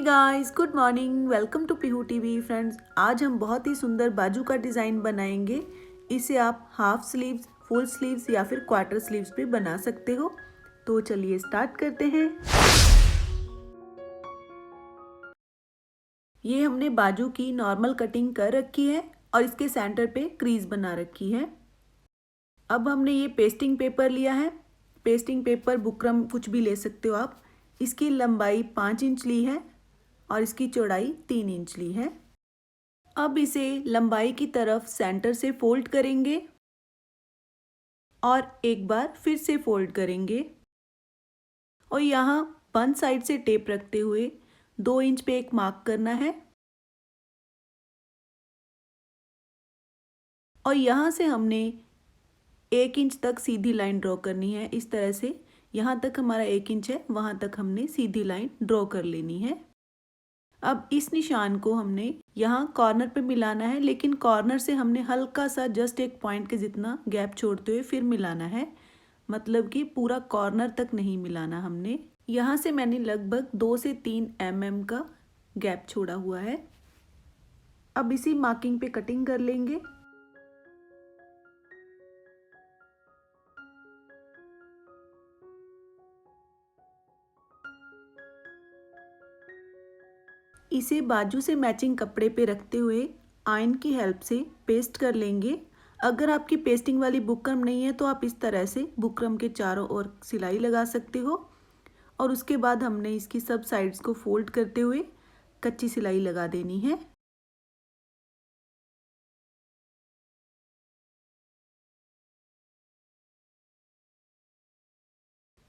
Guys, good morning. Welcome to Peehu TV. Friends, आज हम बहुत ही सुंदर बाजू का डिज़ाइन बनाएंगे। इसे आप हाफ स्लीव्स, फुल स्लीव्स या फिर क्वार्टर स्लीव्स पे बना सकते हो। तो चलिए स्टार्ट करते हैं। ये हमने बाजू की नॉर्मल कटिंग कर रखी है और इसके सेंटर पे क्रीज बना रखी है। अब हमने ये पेस्टिंग पेपर लिया है। पेस्टिंग पेपर, बुकरम कुछ भी ले सकते हो आप। इसकी लंबाई 5 इंच ली है और इसकी चौड़ाई 3 इंच ली है। अब इसे लंबाई की तरफ सेंटर से फोल्ड करेंगे और एक बार फिर से फोल्ड करेंगे और यहाँ बंद साइड से टेप रखते हुए 2 इंच पे एक मार्क करना है और यहाँ से हमने 1 इंच तक सीधी लाइन ड्रॉ करनी है। इस तरह से यहाँ तक हमारा 1 इंच है, वहाँ तक हमने सीधी लाइन ड्रॉ कर लेनी है। अब इस निशान को हमने यहाँ कॉर्नर पे मिलाना है, लेकिन कॉर्नर से हमने हल्का सा जस्ट एक पॉइंट के जितना गैप छोड़ते हुए फिर मिलाना है। मतलब कि पूरा कॉर्नर तक नहीं मिलाना हमने। यहाँ से मैंने लगभग 2 से 3 mm का गैप छोड़ा हुआ है। अब इसी मार्किंग पे कटिंग कर लेंगे। इसे बाजू से मैचिंग कपड़े पे रखते हुए आयन की हेल्प से पेस्ट कर लेंगे। अगर आपकी पेस्टिंग वाली बुकरम नहीं है तो आप इस तरह से बुकरम के चारों ओर सिलाई लगा सकते हो और उसके बाद हमने इसकी सब साइड्स को फोल्ड करते हुए कच्ची सिलाई लगा देनी है।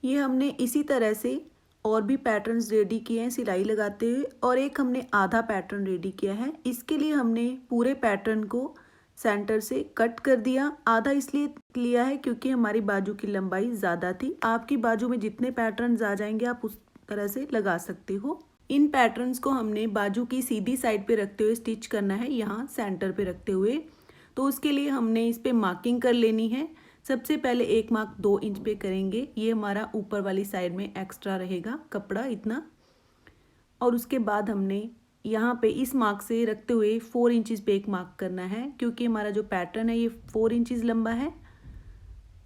ये हमने इसी तरह से और भी पैटर्न्स रेडी किए हैं सिलाई लगाते हुए, और एक हमने आधा पैटर्न रेडी किया है। इसके लिए हमने पूरे पैटर्न को सेंटर से कट कर दिया। आधा इसलिए लिया है क्योंकि हमारी बाजू की लंबाई ज़्यादा थी। आपकी बाजू में जितने पैटर्न्स आ जाएंगे आप उस तरह से लगा सकते हो। इन पैटर्न्स को हमने बाजू की सीधी साइड पे रखते हुए स्टिच करना है, यहाँ सेंटर पे रखते हुए। तो उसके लिए हमने इस पे मार्किंग कर लेनी है। सबसे पहले एक मार्क 2 इंच पे करेंगे। ये हमारा ऊपर वाली साइड में एक्स्ट्रा रहेगा कपड़ा इतना। और उसके बाद हमने यहाँ पे इस मार्क से रखते हुए 4 इंचज़ पे एक मार्क करना है, क्योंकि हमारा जो पैटर्न है ये 4 इंचज़ लंबा है।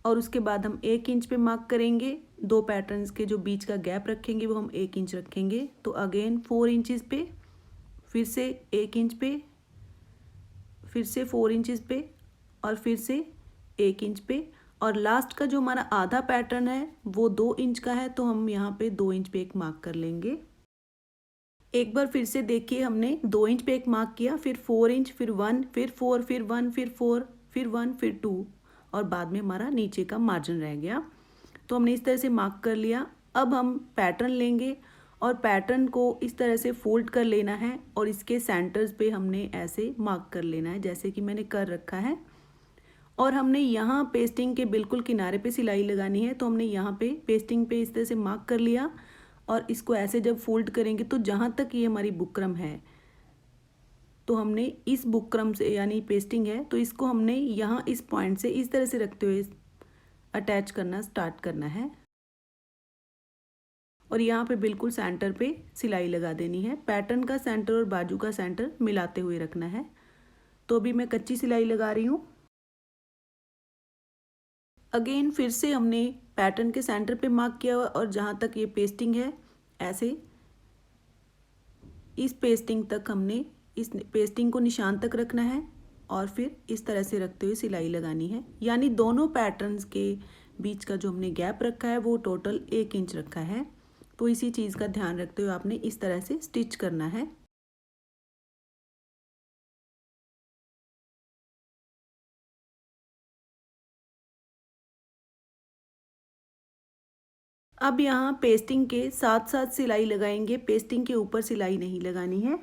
और उसके बाद हम 1 इंच पे मार्क करेंगे। 2 पैटर्न्स के जो बीच का गैप रखेंगे वो हम 1 इंच रखेंगे। तो अगेन 4 इंचज़ पे, फिर से 1 इंच पे, फिर से 4 इंचज़ पे और फिर से 1 इंच पे। और लास्ट का जो हमारा आधा पैटर्न है वो 2 इंच का है, तो हम यहाँ पे 2 इंच पे एक मार्क कर लेंगे। एक बार फिर से देखिए, हमने 2 इंच पे एक मार्क किया, फिर 4 इंच, फिर 1, फिर 4, फिर 1, फिर 4, फिर 1, फिर 2 और बाद में हमारा नीचे का मार्जिन रह गया। तो हमने इस तरह से मार्क कर लिया। अब हम पैटर्न लेंगे और पैटर्न को इस तरह से फोल्ड कर लेना है और इसके सेंटर्स पे हमने ऐसे मार्क कर लेना है जैसे कि मैंने कर रखा है। और हमने यहाँ पेस्टिंग के बिल्कुल किनारे पे सिलाई लगानी है, तो हमने यहाँ पे पेस्टिंग पे इस तरह से मार्क कर लिया और इसको ऐसे जब फोल्ड करेंगे तो जहाँ तक ये हमारी बुकरम है, तो हमने इस बुकरम से, यानी पेस्टिंग है तो इसको हमने यहाँ इस पॉइंट से इस तरह से रखते हुए अटैच करना स्टार्ट करना है और यहाँ पे बिल्कुल सेंटर पे सिलाई लगा देनी है। पैटर्न का सेंटर और बाजू का सेंटर मिलाते हुए रखना है। तो अभी मैं कच्ची सिलाई लगा रही हूँ। अगेन फिर से हमने पैटर्न के सेंटर पे मार्क किया हुआ और जहाँ तक ये पेस्टिंग है, ऐसे इस पेस्टिंग तक हमने इस पेस्टिंग को निशान तक रखना है और फिर इस तरह से रखते हुए सिलाई लगानी है। यानी दोनों पैटर्न्स के बीच का जो हमने गैप रखा है वो टोटल 1 इंच रखा है। तो इसी चीज़ का ध्यान रखते हुए आपने इस तरह से स्टिच करना है। अब यहाँ पेस्टिंग के साथ साथ सिलाई लगाएंगे, पेस्टिंग के ऊपर सिलाई नहीं लगानी है।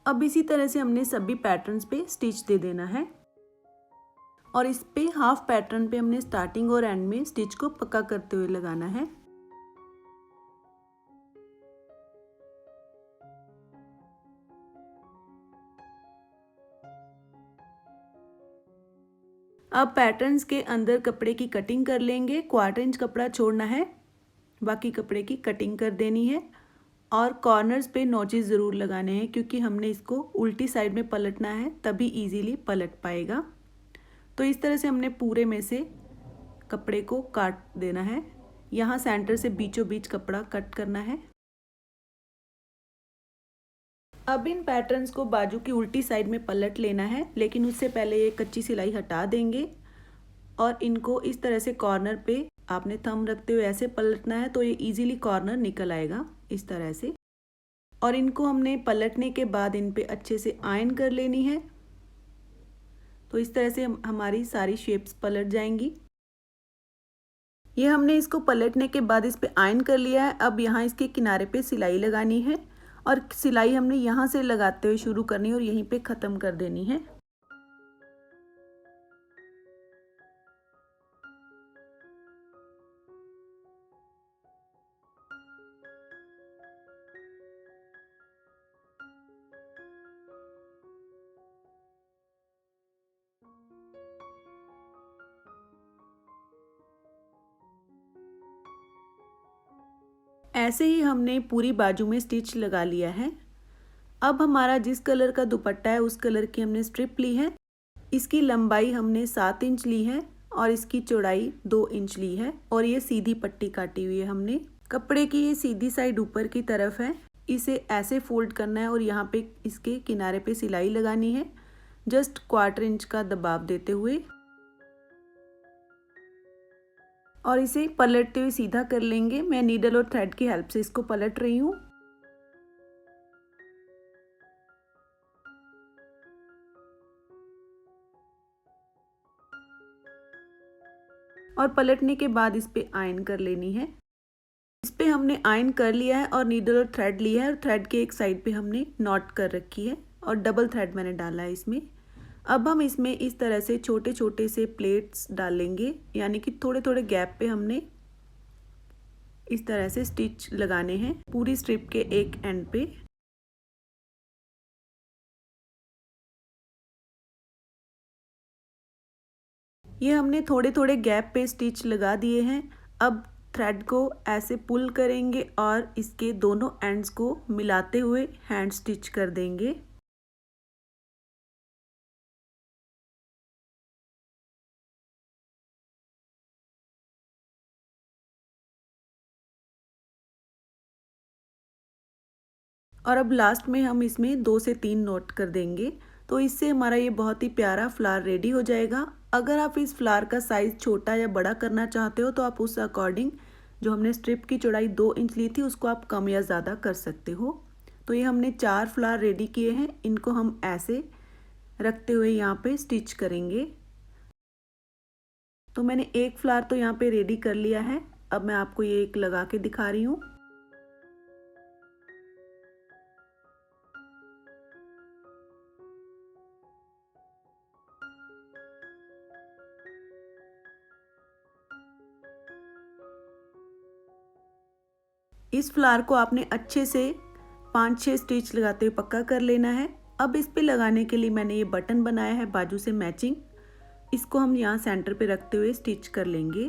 अब इसी तरह से हमने सभी पैटर्न्स पे स्टिच दे देना है। और इस पे हाफ पैटर्न पे हमने स्टार्टिंग और एंड में स्टिच को पक्का करते हुए लगाना है। अब पैटर्न्स के अंदर कपड़े की कटिंग कर लेंगे। 1/4 इंच कपड़ा छोड़ना है, बाकी कपड़े की कटिंग कर देनी है और कॉर्नर्स पे नॉचेस ज़रूर लगाने हैं क्योंकि हमने इसको उल्टी साइड में पलटना है, तभी इजीली पलट पाएगा। तो इस तरह से हमने पूरे में से कपड़े को काट देना है। यहाँ सेंटर से बीचों बीच कपड़ा कट करना है। अब इन पैटर्न्स को बाजू की उल्टी साइड में पलट लेना है, लेकिन उससे पहले ये कच्ची सिलाई हटा देंगे और इनको इस तरह से कॉर्नर पे आपने थंब रखते हुए ऐसे पलटना है, तो ये इजीली कॉर्नर निकल आएगा इस तरह से। और इनको हमने पलटने के बाद इन पे अच्छे से आयन कर लेनी है, तो इस तरह से हमारी सारी शेप्स पलट जाएंगी। ये हमने इसको पलटने के बाद इस पे आयन कर लिया है। अब यहाँ इसके किनारे पे सिलाई लगानी है और सिलाई हमने यहाँ से लगाते हुए शुरू करनी है और यहीं पे ख़त्म कर देनी है। ऐसे ही हमने पूरी बाजू में स्टिच लगा लिया है। अब हमारा जिस कलर का दुपट्टा है उस कलर की हमने स्ट्रिप ली है। इसकी लंबाई हमने 7 इंच ली है और इसकी चौड़ाई 2 इंच ली है और ये सीधी पट्टी काटी हुई है हमने। कपड़े की ये सीधी साइड ऊपर की तरफ है, इसे ऐसे फोल्ड करना है और यहाँ पे इसके किनारे पे सिलाई लगानी है, जस्ट 1/4 इंच का दबाव देते हुए, और इसे पलटते हुए सीधा कर लेंगे। मैं नीडल और थ्रेड की हेल्प से इसको पलट रही हूँ। और पलटने के बाद इस पे आयन कर लेनी है। इस पे हमने आयन कर लिया है और नीडल और थ्रेड लिया है और थ्रेड के एक साइड पे हमने नॉट कर रखी है और डबल थ्रेड मैंने डाला है इसमें। अब हम इसमें इस तरह से छोटे छोटे से प्लेट्स डालेंगे, यानी कि थोड़े थोड़े गैप पे हमने इस तरह से स्टिच लगाने हैं पूरी स्ट्रिप के एक एंड पे। ये हमने थोड़े थोड़े गैप पे स्टिच लगा दिए हैं। अब थ्रेड को ऐसे पुल करेंगे और इसके दोनों एंड्स को मिलाते हुए हैंड स्टिच कर देंगे। और अब लास्ट में हम इसमें 2 से 3 नोट कर देंगे, तो इससे हमारा ये बहुत ही प्यारा फ्लावर रेडी हो जाएगा। अगर आप इस फ्लावर का साइज़ छोटा या बड़ा करना चाहते हो तो आप उस अकॉर्डिंग जो हमने स्ट्रिप की चौड़ाई 2 इंच ली थी उसको आप कम या ज़्यादा कर सकते हो। तो ये हमने 4 फ्लावर रेडी किए हैं, इनको हम ऐसे रखते हुए यहाँ पे स्टिच करेंगे। तो मैंने एक फ्लावर तो यहाँ पे रेडी कर लिया है। अब मैं आपको ये एक लगा के दिखा रही हूँ। इस फ्लावर को आपने अच्छे से 5-6 स्टिच लगाते हुए पक्का कर लेना है। अब इस पे लगाने के लिए मैंने ये बटन बनाया है बाजू से मैचिंग, इसको हम यहाँ सेंटर पे रखते हुए स्टिच कर लेंगे।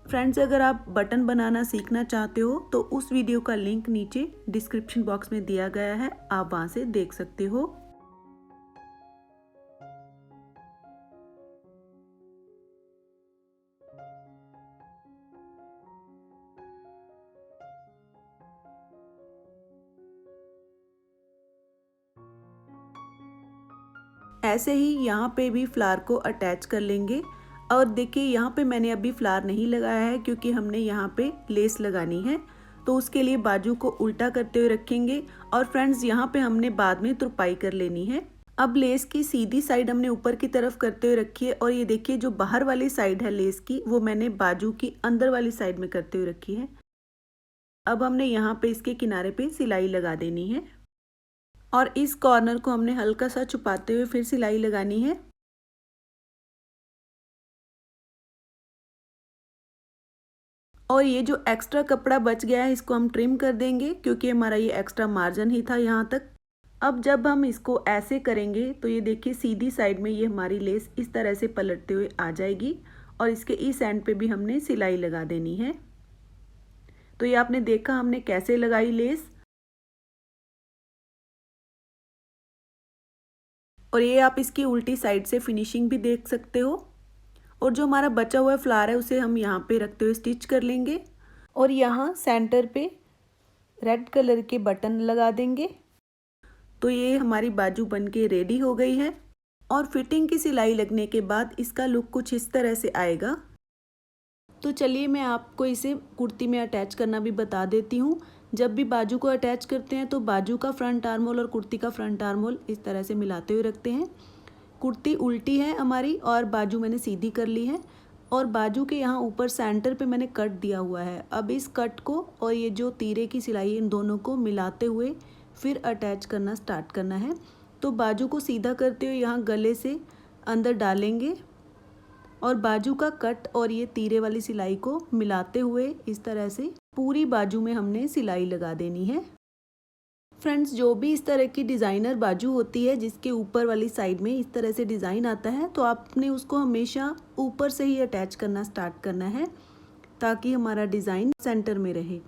फ्रेंड्स, अगर आप बटन बनाना सीखना चाहते हो तो उस वीडियो का लिंक नीचे डिस्क्रिप्शन बॉक्स में दिया गया है, आप वहाँ से देख सकते हो। ऐसे ही यहाँ पे भी फ्लावर को अटैच कर लेंगे। और देखिए यहाँ पे मैंने अभी फ्लावर नहीं लगाया है क्योंकि हमने यहाँ पे लेस लगानी है, तो उसके लिए बाजू को उल्टा करते हुए रखेंगे। और फ्रेंड्स, यहाँ पे हमने बाद में तुरपाई कर लेनी है। अब लेस की सीधी साइड हमने ऊपर की तरफ करते हुए रखी है और ये देखिए जो बाहर वाली साइड है लेस की वो मैंने बाजू की अंदर वाली साइड में करते हुए रखी है। अब हमने यहाँ पे इसके किनारे पे सिलाई लगा देनी है और इस कॉर्नर को हमने हल्का सा छुपाते हुए फिर सिलाई लगानी है। और ये जो एक्स्ट्रा कपड़ा बच गया है इसको हम ट्रिम कर देंगे, क्योंकि हमारा ये एक्स्ट्रा मार्जिन ही था यहाँ तक। अब जब हम इसको ऐसे करेंगे तो ये देखिए सीधी साइड में ये हमारी लेस इस तरह से पलटते हुए आ जाएगी और इसके इस एंड पे भी हमने सिलाई लगा देनी है। तो ये आपने देखा हमने कैसे लगाई लेस, और ये आप इसकी उल्टी साइड से फिनिशिंग भी देख सकते हो। और जो हमारा बचा हुआ फ्लावर है उसे हम यहाँ पे रखते हुए स्टिच कर लेंगे और यहाँ सेंटर पे रेड कलर के बटन लगा देंगे। तो ये हमारी बाजू बन के रेडी हो गई है और फिटिंग की सिलाई लगने के बाद इसका लुक कुछ इस तरह से आएगा। तो चलिए मैं आपको इसे कुर्ती में अटैच करना भी बता देती हूँ। जब भी बाजू को अटैच करते हैं तो बाजू का फ्रंट आर्म होल और कुर्ती का फ्रंट आर्म होल इस तरह से मिलाते हुए रखते हैं। कुर्ती उल्टी है हमारी और बाजू मैंने सीधी कर ली है और बाजू के यहाँ ऊपर सेंटर पे मैंने कट दिया हुआ है। अब इस कट को और ये जो तीरे की सिलाई इन दोनों को मिलाते हुए फिर अटैच करना स्टार्ट करना है। तो बाजू को सीधा करते हुए यहाँ गले से अंदर डालेंगे और बाजू का कट और ये तीरे वाली सिलाई को मिलाते हुए इस तरह से पूरी बाजू में हमने सिलाई लगा देनी है। फ्रेंड्स, जो भी इस तरह की डिज़ाइनर बाजू होती है जिसके ऊपर वाली साइड में इस तरह से डिज़ाइन आता है, तो आपने उसको हमेशा ऊपर से ही अटैच करना स्टार्ट करना है ताकि हमारा डिज़ाइन सेंटर में रहे।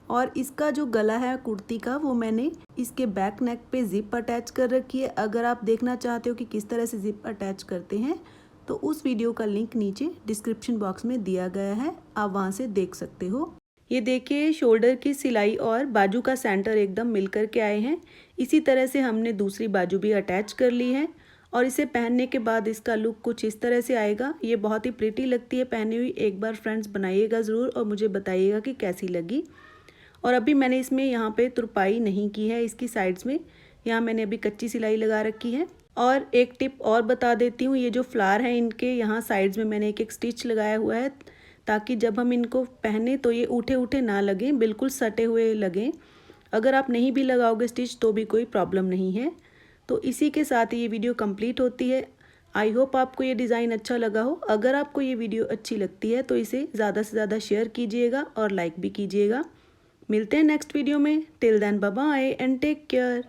और इसका जो गला है कुर्ती का वो मैंने इसके बैक नेक पे जिप अटैच कर रखी है। अगर आप देखना चाहते हो कि किस तरह से जिप अटैच करते हैं तो उस वीडियो का लिंक नीचे डिस्क्रिप्शन बॉक्स में दिया गया है, आप वहाँ से देख सकते हो। ये देखिए शोल्डर की सिलाई और बाजू का सेंटर एकदम मिल कर के आए हैं। इसी तरह से हमने दूसरी बाजू भी अटैच कर ली है और इसे पहनने के बाद इसका लुक कुछ इस तरह से आएगा। ये बहुत ही प्रिटी लगती है पहनी हुई। एक बार फ्रेंड्स बनाइएगा ज़रूर और मुझे बताइएगा कि कैसी लगी। और अभी मैंने इसमें यहाँ पे तुरपाई नहीं की है इसकी साइड्स में, यहाँ मैंने अभी कच्ची सिलाई लगा रखी है। और एक टिप और बता देती हूँ, ये जो फ्लावर हैं इनके यहाँ साइड्स में मैंने एक स्टिच लगाया हुआ है ताकि जब हम इनको पहने तो ये उठे उठे ना लगें, बिल्कुल सटे हुए लगें। अगर आप नहीं भी लगाओगे स्टिच तो भी कोई प्रॉब्लम नहीं है। तो इसी के साथ ये वीडियो कंप्लीट होती है। आई होप आपको ये डिज़ाइन अच्छा लगा हो। अगर आपको ये वीडियो अच्छी लगती है तो इसे ज़्यादा से ज़्यादा शेयर कीजिएगा और लाइक भी कीजिएगा। मिलते हैं नेक्स्ट वीडियो में। Till then bye bye and take care.